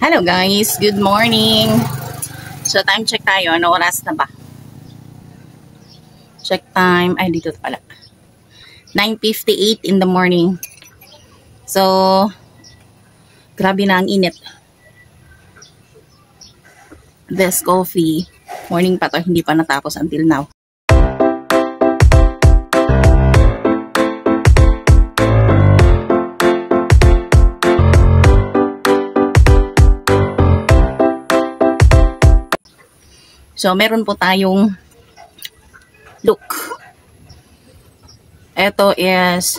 Hello guys, good morning. So time check tayo, ano oras na ba? Check time, ay dito pala. 9:58 in the morning. So grabe na ang init. This coffee, morning pa to, hindi pa natapos until now. So, meron po tayong look. Ito is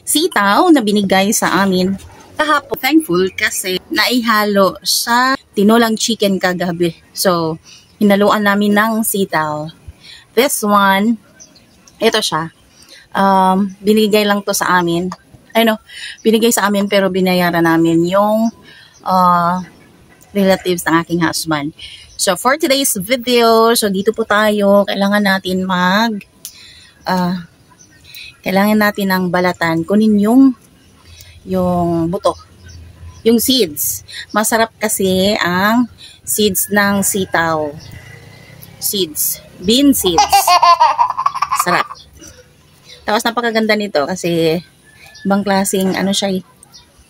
sitaw na binigay sa amin kahapon. Thankful kasi naihalo sa tinolang chicken kagabi. So, hinaluan namin ng sitaw. This one, ito siya. Binigay lang to sa amin. Binigay sa amin pero binayaran namin yung relatives ng aking husband. So, for today's video, so dito po tayo, kailangan natin kailangan natin ng balatan. Kunin yung buto, yung seeds. Masarap kasi ang seeds ng sitaw. Seeds, bean seeds. Sarap. Tapos napakaganda nito kasi ibang klaseng siya eh.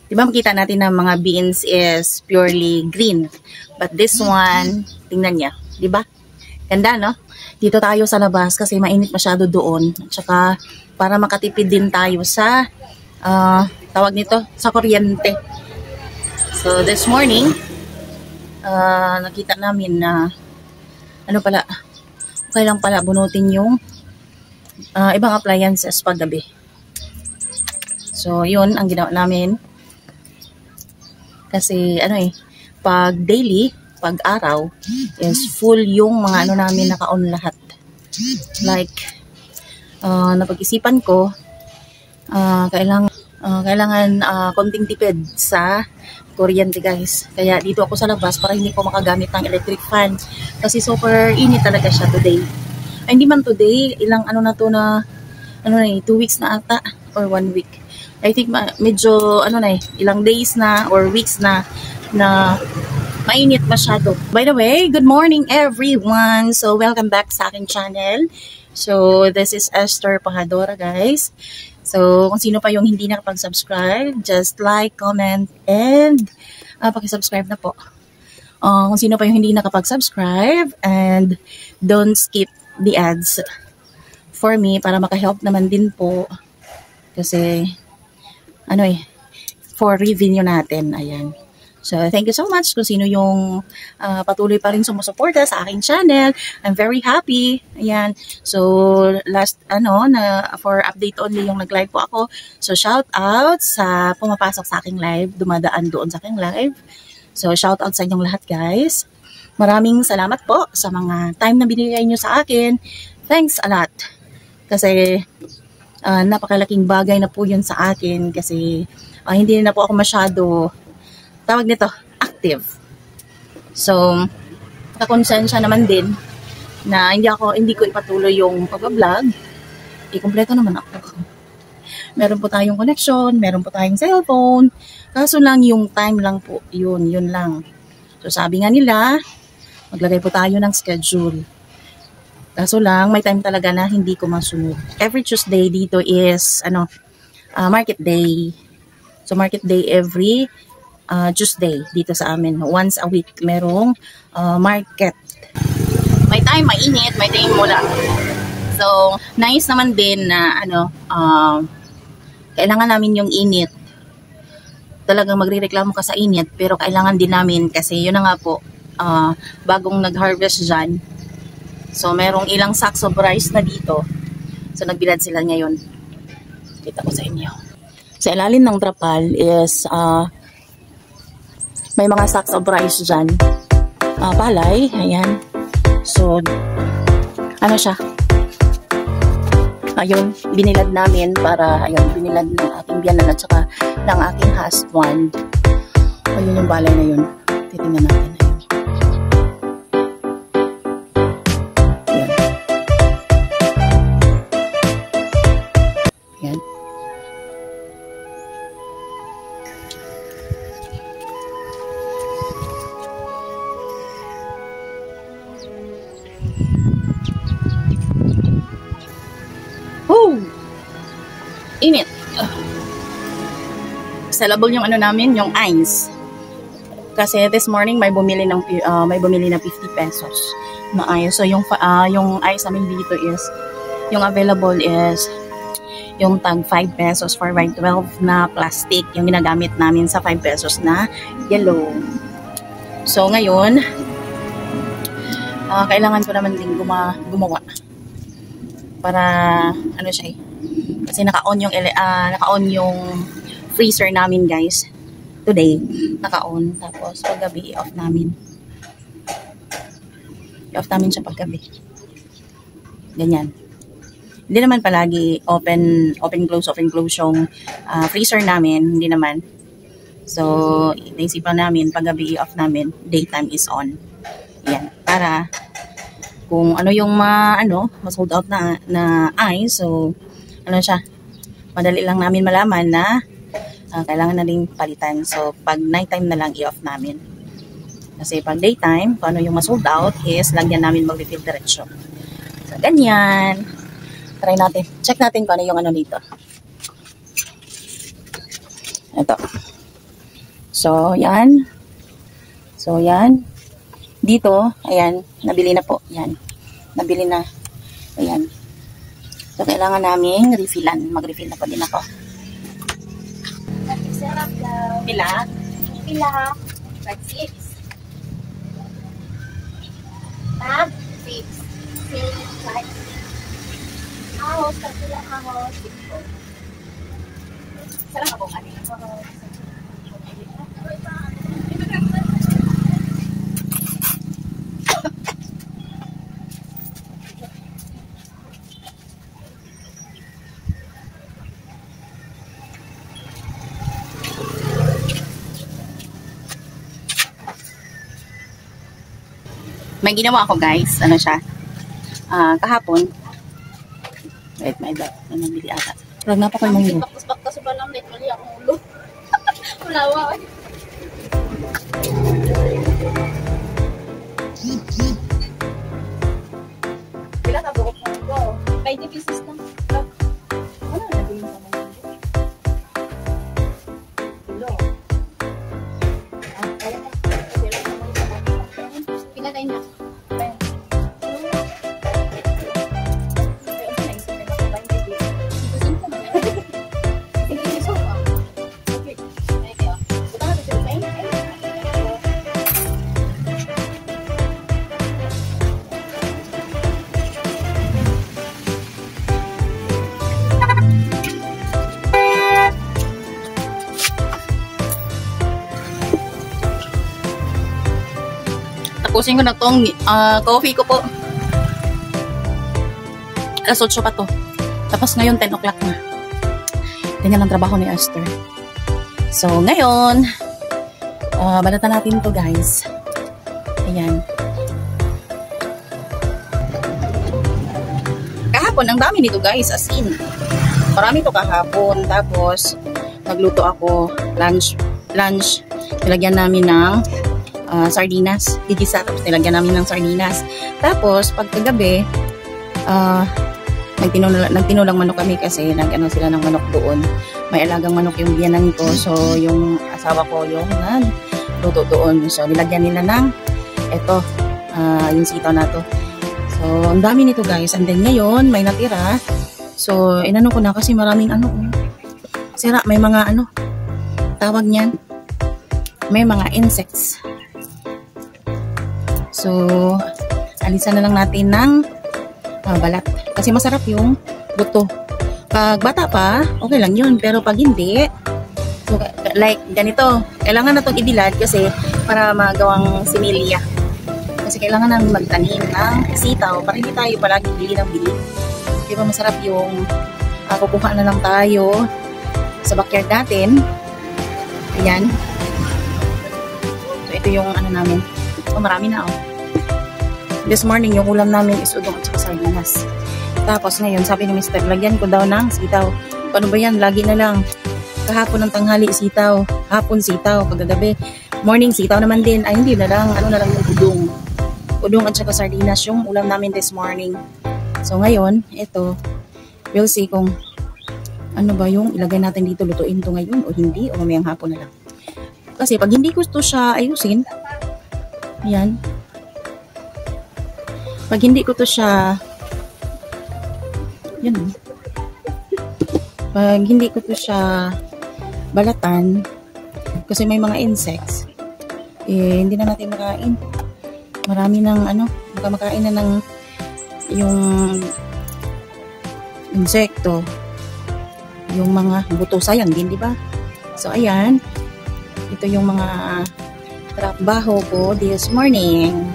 Diba makita natin na mga beans is purely green. But this one, tingnan niya. Diba? Ganda, no? Dito tayo sa labas kasi mainit masyado doon. At saka, para makatipid din tayo sa, tawag nito, sa kuryente. So, this morning, nakita namin na, okay lang pala bunutin yung ibang appliances paggabi. So, yun ang ginawa namin. Kasi pag daily, pag araw, is full yung mga namin naka-on lahat. Like, napag-isipan ko, kailangan konting tipid sa kuryente guys. Kaya dito ako sa labas para hindi ko makagamit ng electric fan. Kasi super init talaga siya today. Ay, hindi man today, ilang na to na, 2 weeks na ata, or 1 week. I think medyo ilang days na or weeks na mainit masyado. By the way, good morning everyone. So welcome back sa aking channel. So this is Esther Pahadora guys. So kung sino pa yung hindi nakapag-subscribe, just like, comment, and paki-subscribe na po. Kung sino pa yung hindi nakapag-subscribe, and don't skip the ads for me para maka-help naman din po. Kasi for revenue natin. Ayan. So, thank you so much kung sino yung patuloy pa rin sumusuporta sa aking channel. I'm very happy. Ayan. So, last, for update only yung nag-live po ako. So, shout out sa pumapasok sa aking live, dumadaan doon sa aking live. So, shout out sa inyong lahat, guys. Maraming salamat po sa mga time na binigay nyo sa akin. Thanks a lot. Kasi, napakalaking bagay na po yun sa akin kasi hindi na po ako masyado tawag nito, active. So, nakakonsensya naman din na hindi ko ipatuloy yung pag-vlog. Ikumpleto naman ako. Meron po tayong connection, meron po tayong cellphone, kaso lang yung time lang po, yun lang. So, sabi nga nila, maglagay po tayo ng schedule. Kaso lang, may time talaga na hindi ko masunod. Every Tuesday dito is, market day. So, market day every Tuesday dito sa amin. Once a week, merong market. May time mainit, may time mula. So, nice naman din na, kailangan namin yung init. Talagang magre-reklamo ka sa init, pero kailangan din namin kasi yun na nga po, bagong nag-harvest dyan. So, merong ilang sacks of rice na dito. So, nagbilad sila ngayon. Kita ko sa inyo. Sa ilalim ng trapal is, may mga sacks of rice dyan. Palay. Ayan. So, siya? Ayun, binilad namin para, binilad ng aking biyanan at saka ng aking husband. Ayun yung balay na yun. Titingnan natin. sellable yung ano namin, yung ice. Kasi this morning may bumili na 50 pesos na ice. So yung ice namin dito is yung available is yung tag 5 pesos for by 12 na plastic yung ginagamit namin sa 5 pesos na yellow. So ngayon kailangan ko naman din gumawa para ano siya kasi naka-on yung freezer namin guys today, naka-on, tapos paggabi off namin siya paggabi, ganyan. Hindi naman palagi open close yung freezer namin, hindi naman. So naisipan namin paggabi off namin, daytime is on. Yan, para kung ano yung ma-sold out na ice, so ano siya, madali lang namin malaman na kailangan na rin palitan. So pag nighttime na lang i-off namin. Kasi pag daytime, kung ano yung ma-sold out is lagyan namin mag-refill diretsyo. So ganyan. Try natin. Check natin kung ano yung ano dito. Ito. So yan. Dito, ayan, nabili na po. Yan. Nabili na. Ayan. So, kailangan namin refillan. Mag-refill na po din ako. Sarap daw. Pila? Pila. Tag 6. Tag 6. Tag 6. Ahos. Tag pila ahos. Sarap ako nga din. May ginawa ako guys, ano siya, kahapon, wait, may dot, may nabili ata. Huwag na pa kayo mong yun. Baktas ba lang, mali akong ulo. Ulawa. Pila ka buok mo ko? 20 pieces lang. Ano na nabili mo naman? Ulo. Pila tayo na. Tapusin ko na tong coffee ko po. Alas 8 pa to. Tapos ngayon 10 o'clock na. Ganyan ang trabaho ni Esther. So ngayon, balatan natin to guys. Ayan. Kahapon, ang dami nito guys, as in. Marami to kahapon. Tapos, nagluto ako lunch. Nilagyan namin ng sardinas. Digisa, tapos nilagyan namin ng sardinas. Tapos, pagkagabi, nagtinulang manok kami kasi nag-ano sila ng manok doon. May alagang manok yung biyanan ko. So, yung asawa ko yung nagluto doon. So, nilagyan nila ng eto, yung sitaw na to. So, ang dami nito guys. And then ngayon, may natira. So, inano ko na kasi maraming sira. May mga tawag niyan. May mga insects. So, alisan na lang natin ng balat. Kasi masarap yung buto. Pag bata pa, okay lang yun. Pero pag hindi, so, like ganito, kailangan na itong ibilad kasi para magawang similya. Kasi kailangan namin magtanim ng sitaw para hindi tayo palagi bili ng bili. Diba masarap yung kukuha na lang tayo sa backyard natin. Ayan. So, ito yung namin. Marami na This morning, yung ulam namin is udong at saka sardinas. Tapos ngayon, sabi ni Mr. lagyan ko daw ng sitaw. Paano ba yan? Lagi na lang. Kahapon ng tanghali, sitaw. Hapon, sitaw. Pagkagabi, morning, sitaw naman din. Ay, hindi na lang. Ano na lang yung udong. Udong at saka sardinas yung ulam namin this morning. So ngayon, ito, we'll see kung ano ba yung ilagay natin dito, lutuin to ngayon o hindi, o mamayang hapon na lang. Kasi pag hindi gusto siya ayusin, ayan, pag hindi ko to siya, yan, pag hindi ko to siya balatan, kasi may mga insects, eh, hindi na natin makain. Marami ng ano, baka makain na ng yung insekto, yung mga buto, sayang din, di ba? So, ayan, ito yung mga trabaho ko this morning.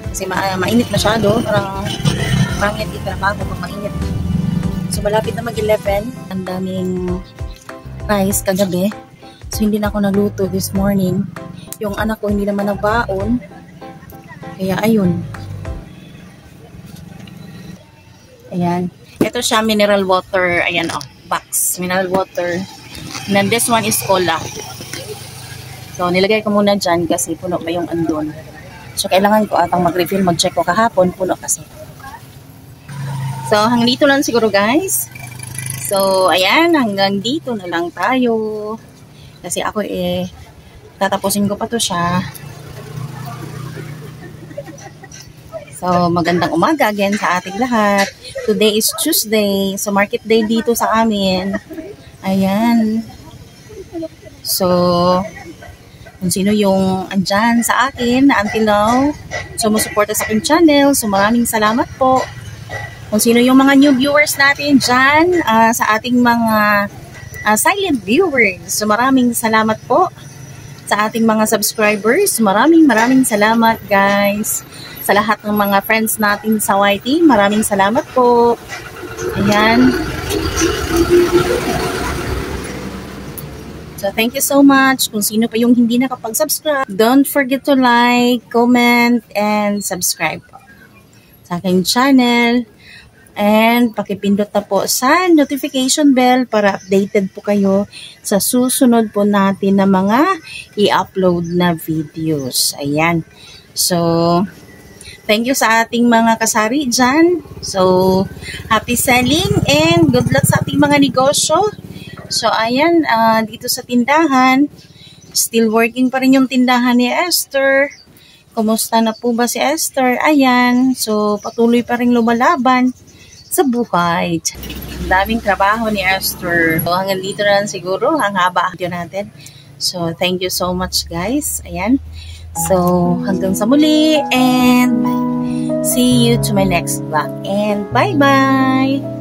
Kasi mainit masyado, parang pangit itrabaho pag mainit. So, malapit na mag-11. Ang daming rice kagabi. So, hindi na ako nagluto this morning. Yung anak ko hindi naman nagbaon. Kaya, ayun. Ayan. Ito siya, mineral water. Ayan, oh, box. Mineral water. And then this one is cola. So, nilagay ko muna dyan kasi puno pa yung andon. So, kailangan ko atang mag-refill. Mag-check ko kahapon. Puno kasi. So, hanggang dito lang siguro, guys. So, ayan. Hanggang dito na lang tayo. Kasi ako tatapusin ko pa to siya. So, magandang umaga again sa ating lahat. Today is Tuesday. So, market day dito sa amin. Ayan. So, kung sino yung andyan sa akin na until now, sumusuporta sa aking channel. So, maraming salamat po. Kung sino yung mga new viewers natin dyan, sa ating mga silent viewers. So, maraming salamat po. Sa ating mga subscribers, maraming salamat, guys. Sa lahat ng mga friends natin sa YT, maraming salamat po. Ayan. So, thank you so much. Kung sino pa yung hindi nakapag-subscribe, don't forget to like, comment, and subscribe po sa aking channel. And pakipindot na po sa notification bell para updated po kayo sa susunod po natin na mga i-upload na videos. Ayan. So, thank you sa ating mga kasari dyan. So, happy selling and good luck sa ating mga negosyo. So, ayan, dito sa tindahan, still working pa rin yung tindahan ni Esther. Kumusta na po ba si Esther? Ayan, so patuloy pa rin lumalaban sa buhay. Ang daming trabaho ni Esther. So, hanggang dito na lang siguro, ang haba video natin. So, thank you so much, guys. Ayan. So, hanggang sa muli and see you to my next vlog. And bye-bye!